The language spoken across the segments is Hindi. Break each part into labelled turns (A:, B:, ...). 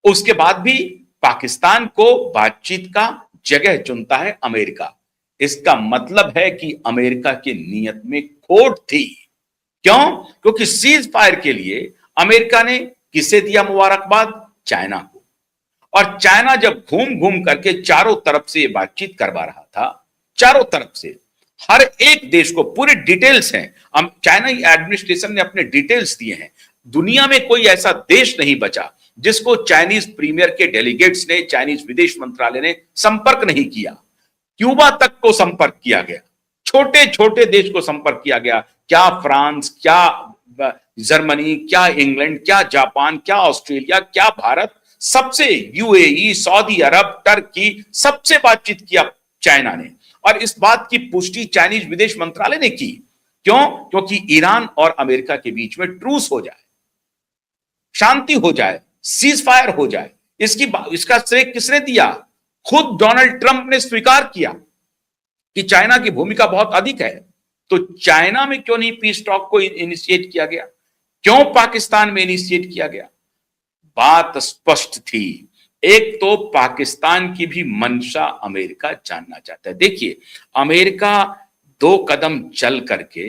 A: उसके बाद भी पाकिस्तान को बातचीत का जगह चुनता है अमेरिका। इसका मतलब है कि अमेरिका की नीयत में खोट थी। क्यों? क्योंकि सीज फायर के लिए अमेरिका ने किसे दिया मुबारकबाद? चाइना को। और चाइना जब घूम घूम करके चारों तरफ से ये बातचीत करवा रहा था, चारों तरफ से हर एक देश को पूरे डिटेल्स हैं, चाइना एडमिनिस्ट्रेशन ने अपने डिटेल्स दिए हैं। दुनिया में कोई ऐसा देश नहीं बचा जिसको चाइनीज प्रीमियर के डेलीगेट्स ने, चाइनीज विदेश मंत्रालय ने संपर्क नहीं किया। क्यूबा तक को संपर्क किया गया, छोटे छोटे देश को संपर्क किया गया। क्या फ्रांस, क्या जर्मनी, क्या इंग्लैंड, क्या जापान, क्या ऑस्ट्रेलिया, क्या भारत, सबसे यूएई, सऊदी अरब, टर्की, सबसे बातचीत किया चाइना ने। और इस बात की पुष्टि चाइनीज विदेश मंत्रालय ने की। क्यों? क्योंकि ईरान और अमेरिका के बीच में ट्रूस हो जाए, शांति हो जाए, सीज फायर हो जाए। इसका श्रेय किसने दिया? खुद डोनाल्ड ट्रंप ने स्वीकार किया कि चाइना की भूमिका बहुत अधिक है। तो चाइना में क्यों नहीं पीस टॉक को इनिशिएट किया गया? क्यों पाकिस्तान में इनिशिएट किया गया? बात स्पष्ट थी। एक तो पाकिस्तान की भी मंशा अमेरिका जानना चाहता है। देखिए, अमेरिका 2 कदम चल करके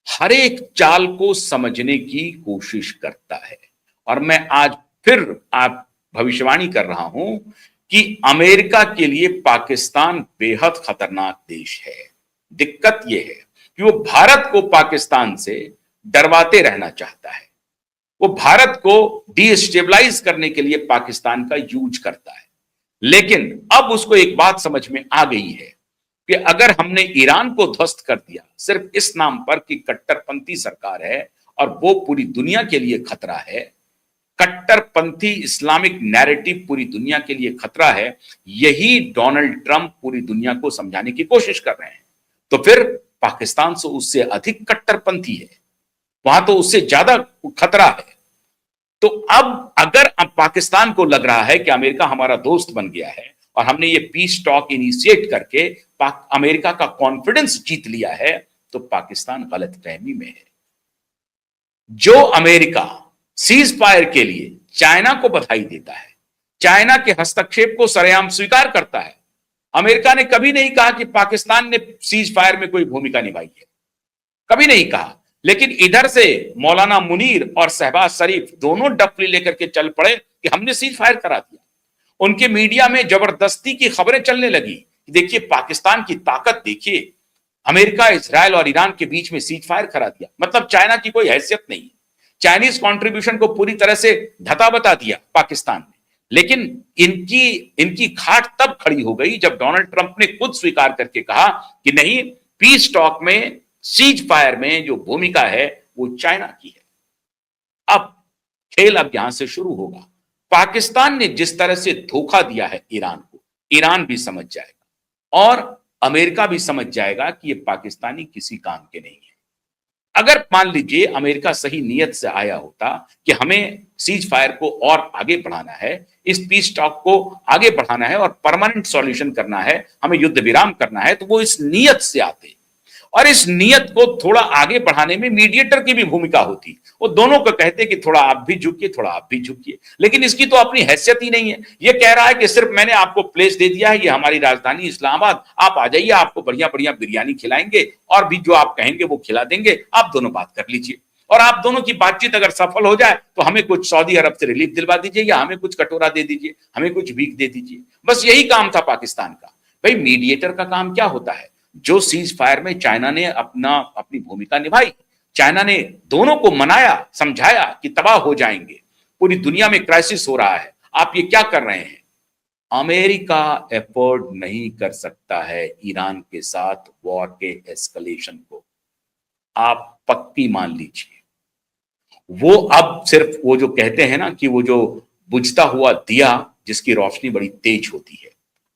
A: हर एक चाल को समझने की कोशिश करता है। और मैं आज फिर आप भविष्यवाणी कर रहा हूं कि अमेरिका के लिए पाकिस्तान बेहद खतरनाक देश है। दिक्कत यह है कि वो भारत को पाकिस्तान से डरवाते रहना चाहता है। वो भारत को डिस्टेबलाइज करने के लिए पाकिस्तान का यूज करता है। लेकिन अब उसको एक बात समझ में आ गई है कि अगर हमने ईरान को ध्वस्त कर दिया सिर्फ इस नाम पर कि कट्टरपंथी सरकार है और वो पूरी दुनिया के लिए खतरा है, कट्टरपंथी इस्लामिक नैरेटिव पूरी दुनिया के लिए खतरा है, यही डोनाल्ड ट्रंप पूरी दुनिया को समझाने की कोशिश कर रहे हैं। तो फिर पाकिस्तान से उससे अधिक कट्टरपंथी है, वहां तो उससे ज्यादा खतरा है। तो अब पाकिस्तान को लग रहा है कि अमेरिका हमारा दोस्त बन गया है और हमने ये पीस टॉक इनिशिएट करके अमेरिका का कॉन्फिडेंस जीत लिया है, तो पाकिस्तान गलतफहमी में है। जो अमेरिका सीज फायर के लिए चाइना को बधाई देता है, चाइना के हस्तक्षेप को सरेआम स्वीकार करता है। अमेरिका ने कभी नहीं कहा कि पाकिस्तान ने सीज फायर में कोई भूमिका निभाई है, कभी नहीं कहा। लेकिन इधर से मौलाना मुनीर और शहबाज शरीफ दोनों डफली लेकर के चल पड़े कि हमने सीज फायर करा दिया। उनके मीडिया में जबरदस्ती की खबरें चलने लगी कि देखिए पाकिस्तान की ताकत देखिए, अमेरिका, इजराइल और ईरान के बीच में सीज फायर करा दिया। मतलब चाइना की कोई हैसियत नहीं, चाइनीज कंट्रीब्यूशन को पूरी तरह से धता बता दिया पाकिस्तान ने। लेकिन इनकी खाट तब खड़ी हो गई जब डोनाल्ड ट्रंप ने खुद स्वीकार करके कहा कि नहीं, पीस टॉक में, सीज फायर में जो भूमिका है वो चाइना की है। अब खेल यहां से शुरू होगा। पाकिस्तान ने जिस तरह से धोखा दिया है ईरान को, ईरान भी समझ जाएगा और अमेरिका भी समझ जाएगा कि ये पाकिस्तानी किसी काम के नहीं है। अगर मान लीजिए अमेरिका सही नीयत से आया होता कि हमें सीज फायर को और आगे बढ़ाना है, इस पीस टॉक को आगे बढ़ाना है और परमानेंट सॉल्यूशन करना है, हमें युद्ध विराम करना है, तो वो इस नीयत से आते। और इस नियत को थोड़ा आगे बढ़ाने में मीडिएटर की भी भूमिका होती। वो दोनों को कहते कि थोड़ा आप भी झुकिए, थोड़ा आप भी झुकिए। लेकिन इसकी तो अपनी हैसियत ही नहीं है। ये कह रहा है कि सिर्फ मैंने आपको प्लेस दे दिया है, ये हमारी राजधानी इस्लामाबाद, आप आ जाइए, आपको बढ़िया बढ़िया बिरयानी खिलाएंगे और भी जो आप कहेंगे वो खिला देंगे, आप दोनों बात कर लीजिए। और आप दोनों की बातचीत अगर सफल हो जाए तो हमें कुछ सऊदी अरब से रिलीफ दिलवा दीजिए या हमें कुछ कटोरा दे दीजिए, हमें कुछ भीख दे दीजिए। बस यही काम था पाकिस्तान का। भाई, मीडिएटर का काम क्या होता है? जो सीज फायर में चाइना ने अपनी भूमिका निभाई, चाइना ने दोनों को मनाया, समझाया कि तबाह हो जाएंगे, पूरी दुनिया में क्राइसिस हो रहा है, आप ये क्या कर रहे हैं। अमेरिका एफोर्ड नहीं कर सकता है ईरान के साथ वॉर के एस्केलेशन को, आप पक्की मान लीजिए। वो अब सिर्फ वो जो कहते हैं ना कि वो जो बुझता हुआ दिया जिसकी रोशनी बड़ी तेज होती है,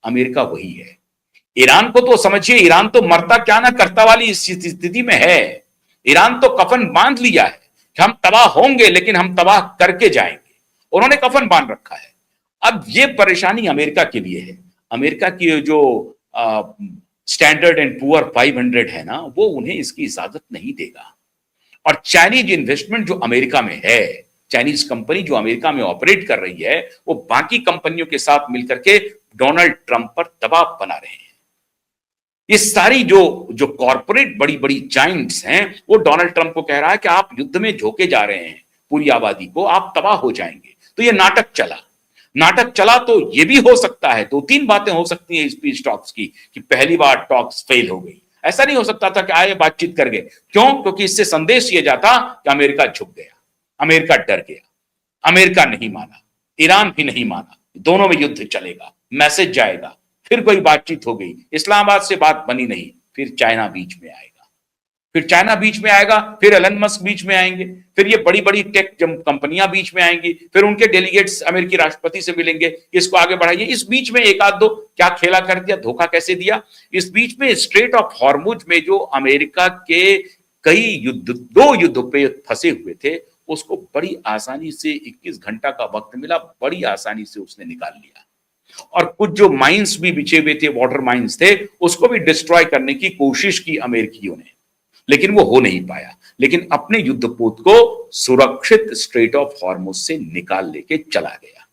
A: अमेरिका वही है। ईरान को तो समझिए, ईरान तो मरता क्या ना करता वाली स्थिति में है। ईरान तो कफन बांध लिया है कि हम तबाह होंगे लेकिन हम तबाह करके जाएंगे, उन्होंने कफन बांध रखा है। अब ये परेशानी अमेरिका के लिए है। अमेरिका की जो स्टैंडर्ड एंड पुअर 500 है ना, वो उन्हें इसकी इजाजत नहीं देगा। और चाइनीज इन्वेस्टमेंट जो अमेरिका में है, चाइनीज कंपनी जो अमेरिका में ऑपरेट कर रही है, वो बाकी कंपनियों के साथ मिलकर के डोनाल्ड ट्रंप पर दबाव बना रहे हैं। ये सारी जो जो कॉर्पोरेट बड़ी बड़ी जाइंट्स हैं, वो डोनाल्ड ट्रंप को कह रहा है कि आप युद्ध में झोंके जा रहे हैं पूरी आबादी को, आप तबाह हो जाएंगे। तो ये नाटक चला तो ये भी हो सकता है, दो तीन बातें हो सकती हैं इस पीस टॉक्स की, कि पहली बार टॉक्स फेल हो गई। ऐसा नहीं हो सकता था कि आए बातचीत कर गए। क्यों? क्योंकि इससे संदेश ये जाता कि अमेरिका झुक गया, अमेरिका डर गया, अमेरिका नहीं माना, ईरान भी नहीं माना, दोनों में युद्ध चलेगा, मैसेज जाएगा। फिर कोई बातचीत हो गई, इस्लामाबाद से बात बनी नहीं, फिर चाइना बीच में आएगा, फिर एलन मस्क बीच में आएंगे, फिर ये बड़ी बड़ी टेक कंपनियां बीच में आएंगी, फिर उनके डेलीगेट्स अमेरिकी राष्ट्रपति से मिलेंगे, इसको आगे बढ़ाइए। इस बीच में एक आध दो क्या खेला कर दिया, धोखा कैसे दिया। इस बीच में स्ट्रेट ऑफ हॉर्मुज में जो अमेरिका के दो युद्ध पे फंसे हुए थे, उसको बड़ी आसानी से 21 घंटा का वक्त मिला, बड़ी आसानी से उसने निकाल लिया। और कुछ जो माइंस भी बिछे हुए थे, वाटर माइंस थे, उसको भी डिस्ट्रॉय करने की कोशिश की अमेरिकियों ने, लेकिन वो हो नहीं पाया। लेकिन अपने युद्धपोत को सुरक्षित स्ट्रेट ऑफ हॉर्मुज से निकाल लेके चला गया।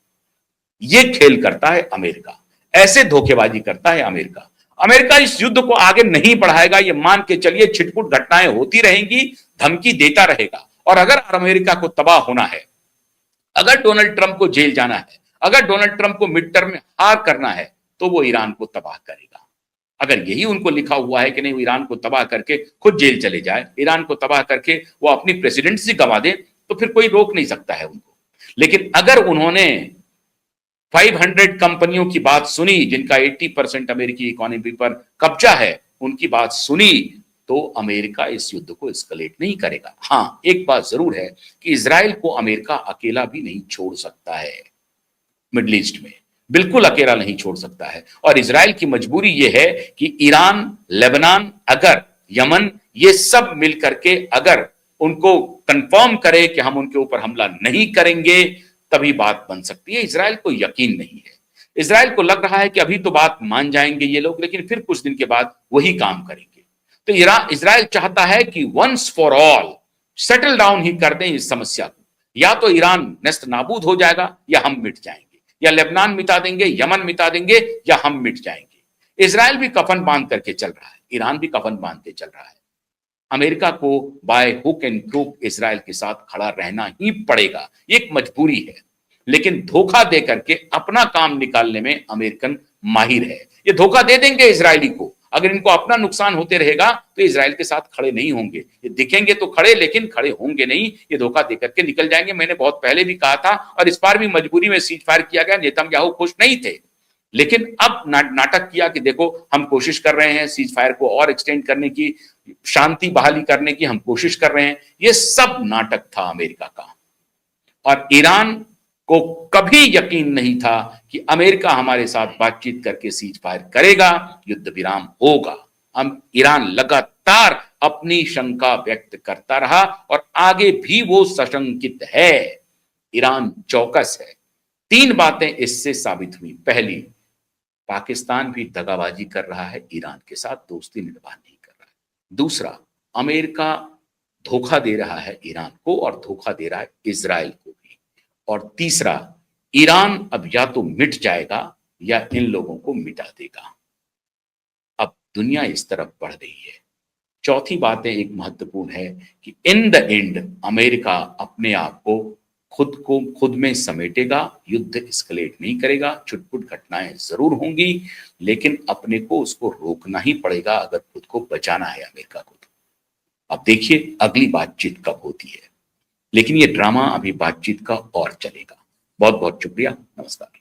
A: ये खेल करता है अमेरिका, ऐसे धोखेबाजी करता है अमेरिका। अमेरिका इस युद्ध को आगे नहीं बढ़ाएगा, ये मान के चलिए। छिटपुट घटनाएं होती रहेंगी, धमकी देता रहेगा। और अगर अमेरिका को तबाह होना है, अगर डोनाल्ड ट्रंप को जेल जाना है, अगर डोनाल्ड ट्रंप को मिड टर्म में हार करना है, तो वो ईरान को तबाह करेगा। अगर यही उनको लिखा हुआ है कि नहीं, वो ईरान को तबाह करके खुद जेल चले जाए, ईरान को तबाह करके वो अपनी प्रेसिडेंसी गंवा दे, तो फिर कोई रोक नहीं सकता है उनको। लेकिन अगर उन्होंने 500 कंपनियों की बात सुनी, जिनका 80% अमेरिकी इकोनॉमी पर कब्जा है, उनकी बात सुनी, तो अमेरिका इस युद्ध को एस्केलेट नहीं करेगा। हां, एक बात जरूर है कि इजराइल को अमेरिका अकेला भी नहीं छोड़ सकता है, मिडिल ईस्ट में बिल्कुल अकेला नहीं छोड़ सकता है। और इजराइल की मजबूरी यह है कि ईरान, लेबनान, अगर यमन, ये सब मिलकर के अगर उनको कंफर्म करे कि हम उनके ऊपर हमला नहीं करेंगे, तभी बात बन सकती है। इजराइल को यकीन नहीं है। इजराइल को लग रहा है कि अभी तो बात मान जाएंगे ये लोग, लेकिन फिर कुछ दिन के बाद वही काम करेंगे। तो इजराइल चाहता है कि once for all settle down ही कर दें इस समस्या को। या तो ईरान नेस्त नाबूद हो जाएगा, या हम मिट जाएंगे, या लेबनान मिटा देंगे, यमन मिटा देंगे, या हम मिट जाएंगे। इजराइल भी कफन बांध करके चल रहा है, ईरान भी कफन बांध के चल रहा है। अमेरिका को by hook and crook Israel के साथ खड़ा रहना ही पड़ेगा, एक मजबूरी है। लेकिन धोखा दे करके अपना काम निकालने में अमेरिकन माहिर है। ये धोखा दे देंगे इजरायली को। अगर इनको अपना नुकसान होते रहेगा तो इजराइल के साथ खड़े नहीं होंगे। ये दिखेंगे तो खड़े, लेकिन खड़े होंगे नहीं। ये धोखा देकर के निकल जाएंगे। मैंने बहुत पहले भी कहा था, और इस बार भी मजबूरी में सीज फायर किया गया। नेतन्याहू खुश नहीं थे, लेकिन अब नाटक किया कि देखो हम कोशिश कर रहे हैं सीज फायर को और एक्सटेंड करने की, शांति बहाली करने की हम कोशिश कर रहे हैं। ये सब नाटक था अमेरिका का। और ईरान को कभी यकीन नहीं था कि अमेरिका हमारे साथ बातचीत करके सीज फायर करेगा, युद्ध विराम होगा। हम ईरान लगातार अपनी शंका व्यक्त करता रहा और आगे भी वो सशंकित है। ईरान चौकस है। तीन बातें इससे साबित हुई। पहली, पाकिस्तान भी दगाबाजी कर रहा है ईरान के साथ, दोस्ती निर्वाह नहीं कर रहा है। दूसरा, अमेरिका धोखा दे रहा है ईरान को और धोखा दे रहा है इजराइल को भी। और तीसरा, ईरान अब या तो मिट जाएगा या इन लोगों को मिटा देगा। अब दुनिया इस तरफ बढ़ रही है। चौथी बात एक महत्वपूर्ण है कि इन द एंड अमेरिका अपने आप को खुद में समेटेगा, युद्ध एस्केलेट नहीं करेगा। छुटपुट घटनाएं जरूर होंगी, लेकिन अपने को उसको रोकना ही पड़ेगा अगर खुद को बचाना है अमेरिका को। अब देखिए अगली बातचीत कब होती है, लेकिन ये ड्रामा अभी बातचीत का और चलेगा। बहुत बहुत शुक्रिया, नमस्कार।